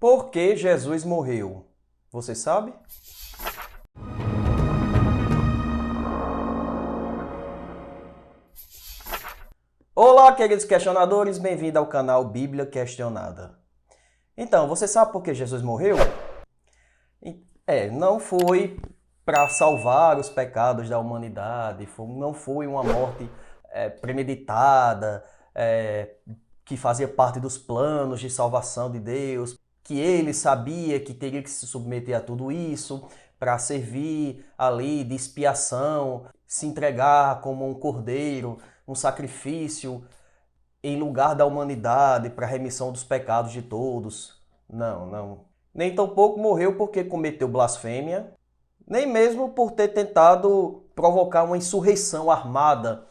Por que Jesus morreu? Você sabe? Olá, queridos questionadores, bem-vindo ao canal Bíblia Questionada. Então, você sabe por que Jesus morreu? Não foi para salvar os pecados da humanidade, não foi uma morte premeditada, que fazia parte dos planos de salvação de Deus, que ele sabia que teria que se submeter a tudo isso para servir ali de expiação, se entregar como um cordeiro, um sacrifício em lugar da humanidade para a remissão dos pecados de todos. Não. Nem tampouco morreu porque cometeu blasfêmia, nem mesmo por ter tentado provocar uma insurreição armada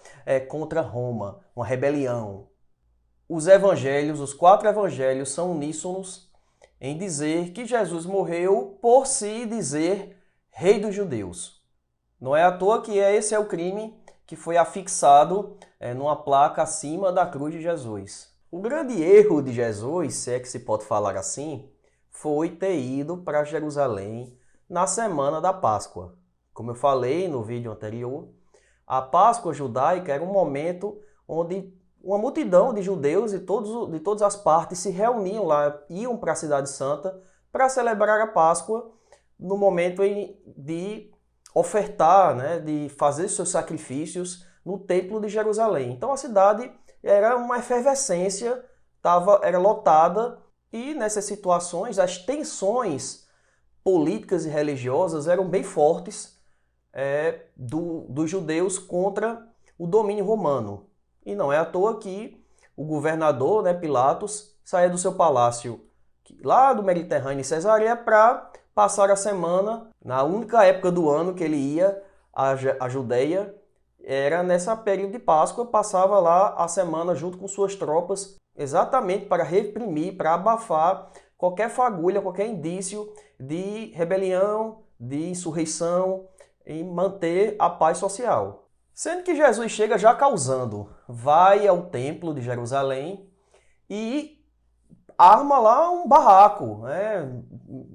contra Roma, uma rebelião. Os evangelhos, os 4 evangelhos, são uníssonos em dizer que Jesus morreu por se dizer Rei dos Judeus. Não é à toa que esse é o crime que foi afixado numa placa acima da cruz de Jesus. O grande erro de Jesus, se é que se pode falar assim, foi ter ido para Jerusalém na semana da Páscoa. Como eu falei no vídeo anterior, a Páscoa judaica era um momento onde uma multidão de judeus de todas as partes se reuniam lá, iam para a Cidade Santa para celebrar a Páscoa no momento de ofertar, de fazer seus sacrifícios no Templo de Jerusalém. Então a cidade era uma efervescência, era lotada, e nessas situações as tensões políticas e religiosas eram bem fortes dos judeus contra o domínio romano. E não é à toa que o governador, Pilatos, saía do seu palácio lá do Mediterrâneo, em Cesareia, para passar a semana, na única época do ano que ele ia à Judeia, era nessa período de Páscoa, passava lá a semana junto com suas tropas, exatamente para reprimir, para abafar qualquer fagulha, qualquer indício de rebelião, de insurreição, e manter a paz social. Sendo que Jesus chega já causando, vai ao templo de Jerusalém e arma lá um barraco,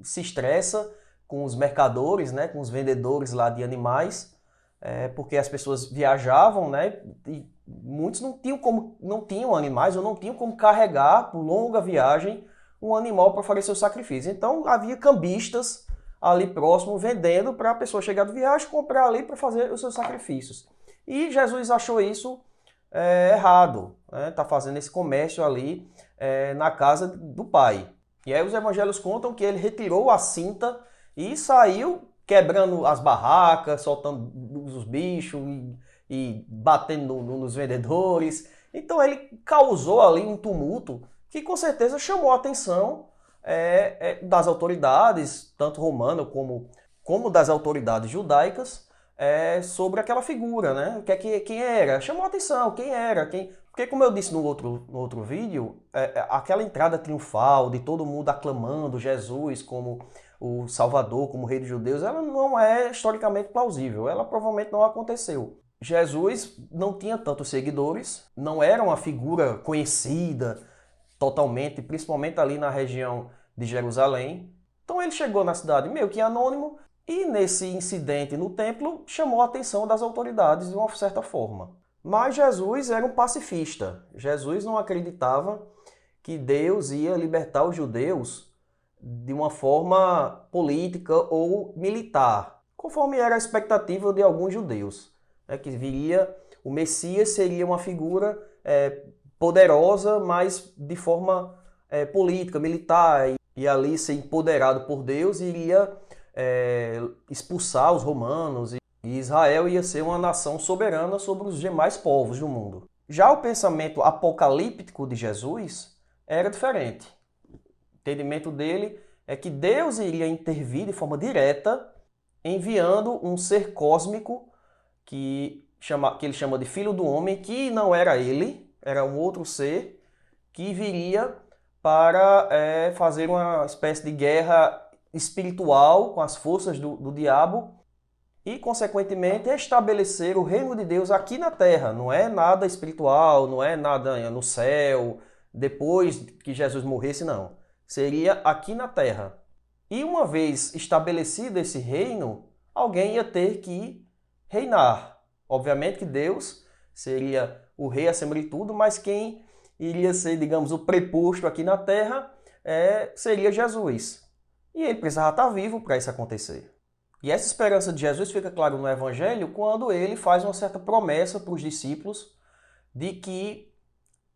se estressa com os mercadores, com os vendedores lá de animais, porque as pessoas viajavam, e muitos não tinham animais ou não tinham como carregar por longa viagem um animal para fazer seu sacrifício. Então havia cambistas ali próximo vendendo para a pessoa chegar de viagem, comprar ali para fazer os seus sacrifícios. E Jesus achou isso errado, tá fazendo esse comércio ali na casa do Pai. E aí os evangelhos contam que ele retirou a cinta e saiu quebrando as barracas, soltando os bichos e batendo nos vendedores. Então ele causou ali um tumulto que com certeza chamou a atenção das autoridades, tanto romanas como das autoridades judaicas, sobre aquela figura, quem era? Chamou a atenção, quem era? Porque como eu disse no outro vídeo, aquela entrada triunfal de todo mundo aclamando Jesus como o Salvador, como o Rei dos Judeus, ela não é historicamente plausível, ela provavelmente não aconteceu. Jesus não tinha tantos seguidores, não era uma figura conhecida totalmente, principalmente ali na região de Jerusalém. Então ele chegou na cidade meio que anônimo, e nesse incidente no templo chamou a atenção das autoridades de uma certa forma. Mas Jesus era um pacifista. Jesus não acreditava que Deus ia libertar os judeus de uma forma política ou militar, conforme era a expectativa de alguns judeus, que viria o Messias, seria uma figura poderosa, mas de forma política, militar, e ali ser empoderado por Deus, iria expulsar os romanos, e Israel ia ser uma nação soberana sobre os demais povos do mundo. Já o pensamento apocalíptico de Jesus era diferente. O entendimento dele é que Deus iria intervir de forma direta, enviando um ser cósmico que ele chama de Filho do Homem, que não era ele, era um outro ser, que viria para fazer uma espécie de guerra espiritual com as forças do diabo e, consequentemente, estabelecer o reino de Deus aqui na terra. Não é nada espiritual, não é nada no céu, depois que Jesus morresse, não. seria aqui na terra. E uma vez estabelecido esse reino, alguém ia ter que reinar. Obviamente que Deus seria o rei acima de tudo, mas quem iria ser, digamos, o preposto aqui na terra seria Jesus. E ele precisava estar vivo para isso acontecer. E essa esperança de Jesus fica claro no Evangelho quando ele faz uma certa promessa para os discípulos de que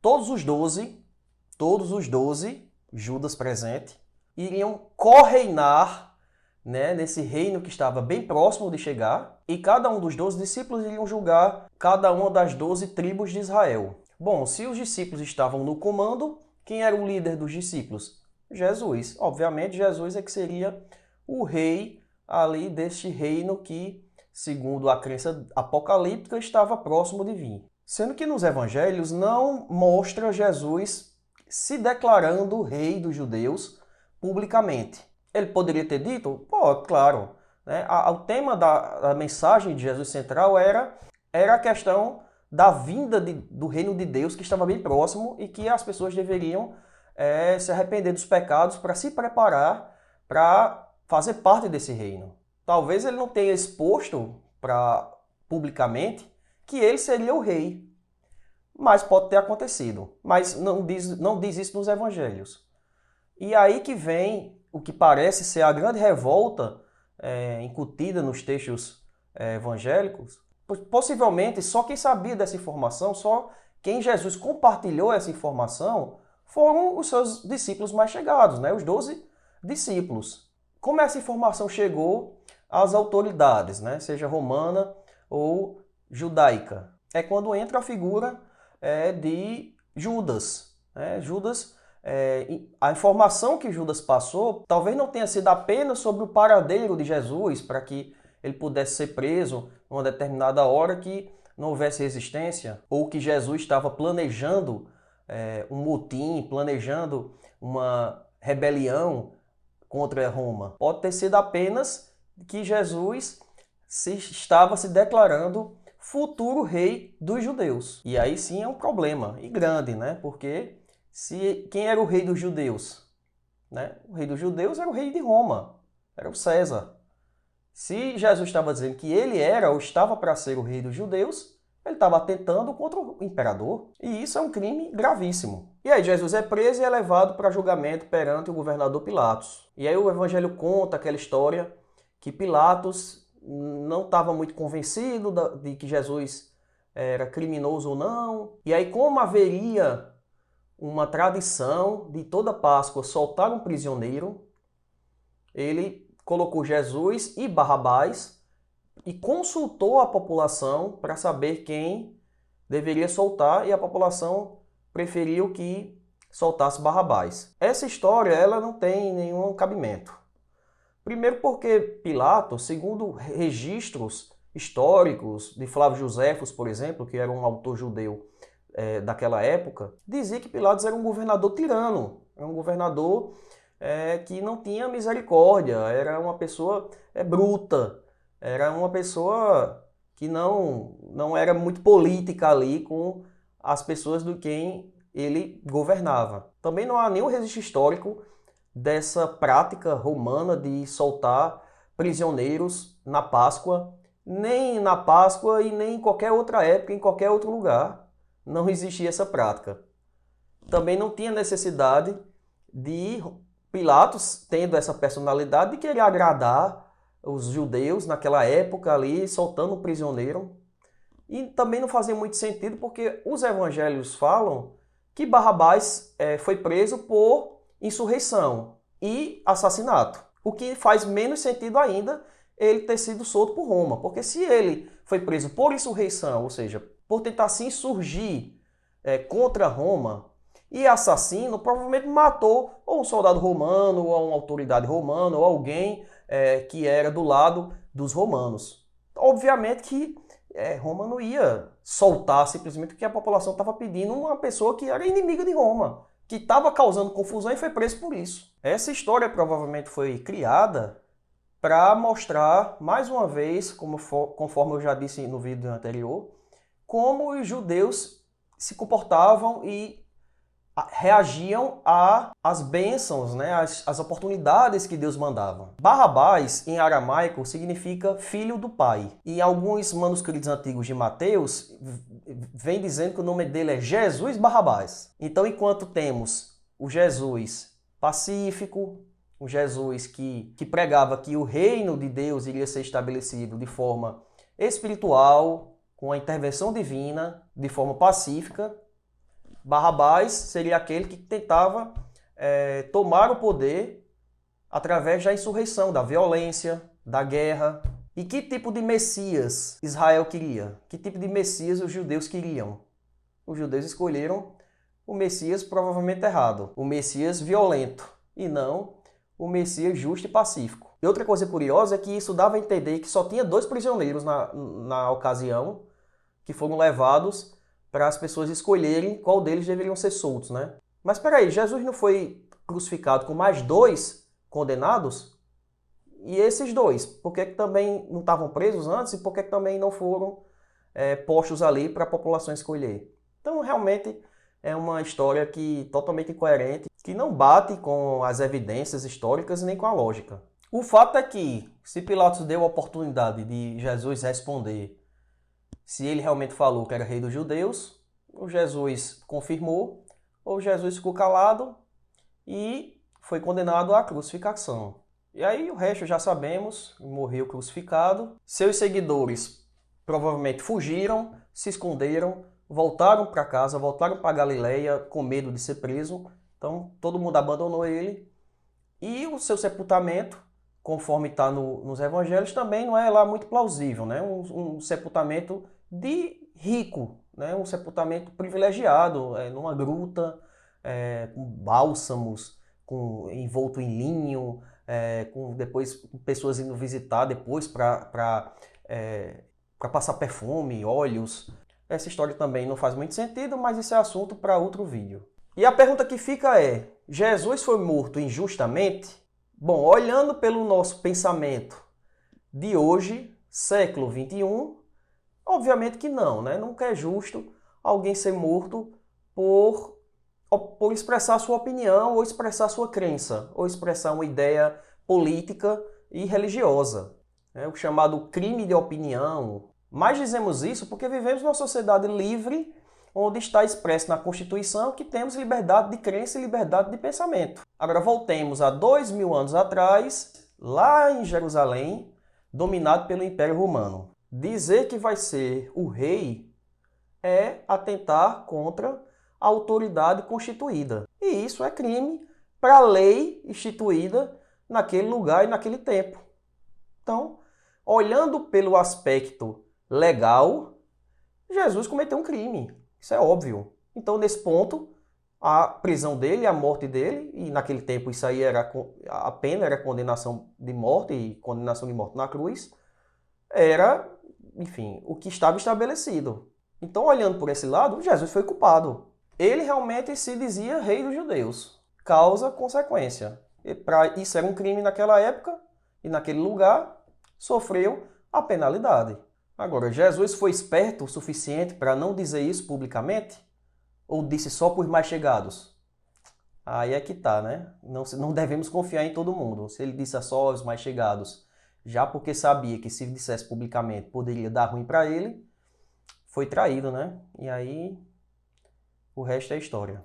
todos os 12, Judas presente, iriam co-reinar, né, nesse reino que estava bem próximo de chegar, e cada um dos 12 discípulos iriam julgar cada uma das 12 tribos de Israel. Bom, se os discípulos estavam no comando, quem era o líder dos discípulos? Jesus. Obviamente, Jesus é que seria o rei ali deste reino que, segundo a crença apocalíptica, estava próximo de vir. Sendo que nos evangelhos não mostra Jesus se declarando rei dos judeus publicamente. Ele poderia ter dito? Pode, claro. Né? O tema da mensagem de Jesus central era a questão da vinda do reino de Deus, que estava bem próximo e que as pessoas deveriam se arrepender dos pecados para se preparar para fazer parte desse reino. Talvez ele não tenha exposto publicamente que ele seria o rei, mas pode ter acontecido. Mas não diz isso nos evangelhos. E aí que vem o que parece ser a grande revolta incutida nos textos evangélicos. Possivelmente, só quem sabia dessa informação, só quem Jesus compartilhou essa informação, foram os seus discípulos mais chegados, né? Os 12 discípulos. Como essa informação chegou às autoridades, né? Seja romana ou judaica? É quando entra a figura de Judas. Judas, a informação que Judas passou talvez não tenha sido apenas sobre o paradeiro de Jesus, para que ele pudesse ser preso numa determinada hora que não houvesse resistência, ou que Jesus estava planejando um motim, planejando uma rebelião contra Roma. Pode ter sido apenas que Jesus estava se declarando futuro rei dos judeus. E aí sim é um problema, e grande, né? Porque quem era o rei dos judeus? Né? O rei dos judeus era o rei de Roma, era o César. Se Jesus estava dizendo que ele era ou estava para ser o rei dos judeus, ele estava atentando contra o imperador. E isso é um crime gravíssimo. E aí Jesus é preso e é levado para julgamento perante o governador Pilatos. E aí o evangelho conta aquela história que Pilatos não estava muito convencido de que Jesus era criminoso ou não. E aí, como haveria uma tradição de toda Páscoa soltar um prisioneiro, ele colocou Jesus e Barrabás e consultou a população para saber quem deveria soltar, e a população preferiu que soltasse Barrabás. Essa história ela não tem nenhum cabimento. Primeiro porque Pilatos, segundo registros históricos de Flávio Joséfos, por exemplo, que era um autor judeu daquela época, dizia que Pilatos era um governador tirano, era um governador que não tinha misericórdia, era uma pessoa bruta, era uma pessoa que não era muito política ali com as pessoas do quem ele governava. Também não há nenhum registro histórico dessa prática romana de soltar prisioneiros na Páscoa, nem na Páscoa e nem em qualquer outra época, em qualquer outro lugar, não existia essa prática. Também não tinha necessidade de Pilatos, tendo essa personalidade, de querer agradar os judeus naquela época ali, soltando um prisioneiro. E também não fazia muito sentido porque os evangelhos falam que Barrabás foi preso por insurreição e assassinato. O que faz menos sentido ainda ele ter sido solto por Roma. Porque se ele foi preso por insurreição, ou seja, por tentar se insurgir contra Roma, e assassino, provavelmente matou ou um soldado romano, ou uma autoridade romana, ou alguém que era do lado dos romanos. Obviamente que Roma não ia soltar simplesmente porque a população estava pedindo uma pessoa que era inimiga de Roma, que estava causando confusão e foi preso por isso. Essa história provavelmente foi criada para mostrar, mais uma vez, conforme eu já disse no vídeo anterior, como os judeus se comportavam e reagiam às bênçãos, né? Às oportunidades que Deus mandava. Barrabás, em aramaico, significa filho do pai. E em alguns manuscritos antigos de Mateus, vem dizendo que o nome dele é Jesus Barrabás. Então, enquanto temos o Jesus pacífico, o Jesus que pregava que o reino de Deus iria ser estabelecido de forma espiritual, com a intervenção divina, de forma pacífica, Barrabás seria aquele que tentava tomar o poder através da insurreição, da violência, da guerra. E que tipo de Messias Israel queria? Que tipo de Messias os judeus queriam? Os judeus escolheram o Messias provavelmente errado, o Messias violento, e não o Messias justo e pacífico. E outra coisa curiosa é que isso dava a entender que só tinha 2 prisioneiros na ocasião que foram levados para as pessoas escolherem qual deles deveriam ser soltos, né? Mas espera aí, Jesus não foi crucificado com mais 2 condenados? E esses 2, por que também não estavam presos antes e por que também não foram postos ali para a população escolher? Então, realmente, é uma história totalmente incoerente, que não bate com as evidências históricas nem com a lógica. O fato é que, se Pilatos deu a oportunidade de Jesus responder se ele realmente falou que era rei dos judeus, o Jesus confirmou, ou Jesus ficou calado e foi condenado à crucificação. E aí o resto já sabemos, morreu crucificado. Seus seguidores provavelmente fugiram, se esconderam, voltaram para casa, voltaram para Galileia com medo de ser preso. Então todo mundo abandonou ele. E o seu sepultamento, conforme está nos evangelhos, também não é lá muito plausível, né? Um sepultamento de rico, né? Um sepultamento privilegiado, numa gruta, com bálsamos, envolto em linho, com depois pessoas indo visitar depois para passar perfume, óleos. Essa história também não faz muito sentido, mas isso é assunto para outro vídeo. E a pergunta que fica é: Jesus foi morto injustamente? Bom, olhando pelo nosso pensamento de hoje, século 21, obviamente que não, né? Nunca é justo alguém ser morto por expressar sua opinião, ou expressar sua crença, ou expressar uma ideia política e religiosa. É o chamado crime de opinião. Mas dizemos isso porque vivemos numa sociedade livre, onde está expresso na Constituição que temos liberdade de crença e liberdade de pensamento. Agora voltemos a 2000 anos atrás, lá em Jerusalém, dominado pelo Império Romano. Dizer que vai ser o rei é atentar contra a autoridade constituída. E isso é crime para a lei instituída naquele lugar e naquele tempo. Então, olhando pelo aspecto legal, Jesus cometeu um crime. Isso é óbvio. Então, nesse ponto, a prisão dele, a morte dele, e naquele tempo isso aí a pena era condenação de morte, e condenação de morte na cruz, era, enfim, o que estava estabelecido. Então, olhando por esse lado, Jesus foi culpado. Ele realmente se dizia rei dos judeus. Causa, consequência. Isso era um crime naquela época, e naquele lugar, sofreu a penalidade. Agora, Jesus foi esperto o suficiente para não dizer isso publicamente? Ou disse só por mais chegados? Aí é que tá, né? Não devemos confiar em todo mundo. Se ele disse só aos mais chegados, já porque sabia que se dissesse publicamente poderia dar ruim para ele, foi traído, né? E aí, o resto é história.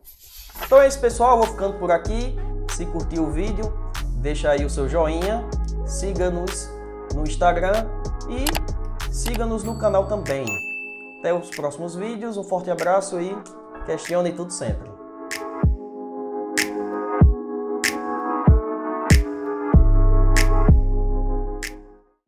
Então é isso, pessoal. Eu vou ficando por aqui. Se curtiu o vídeo, deixa aí o seu joinha. Siga-nos no Instagram e siga-nos no canal também. Até os próximos vídeos, um forte abraço e questione tudo sempre.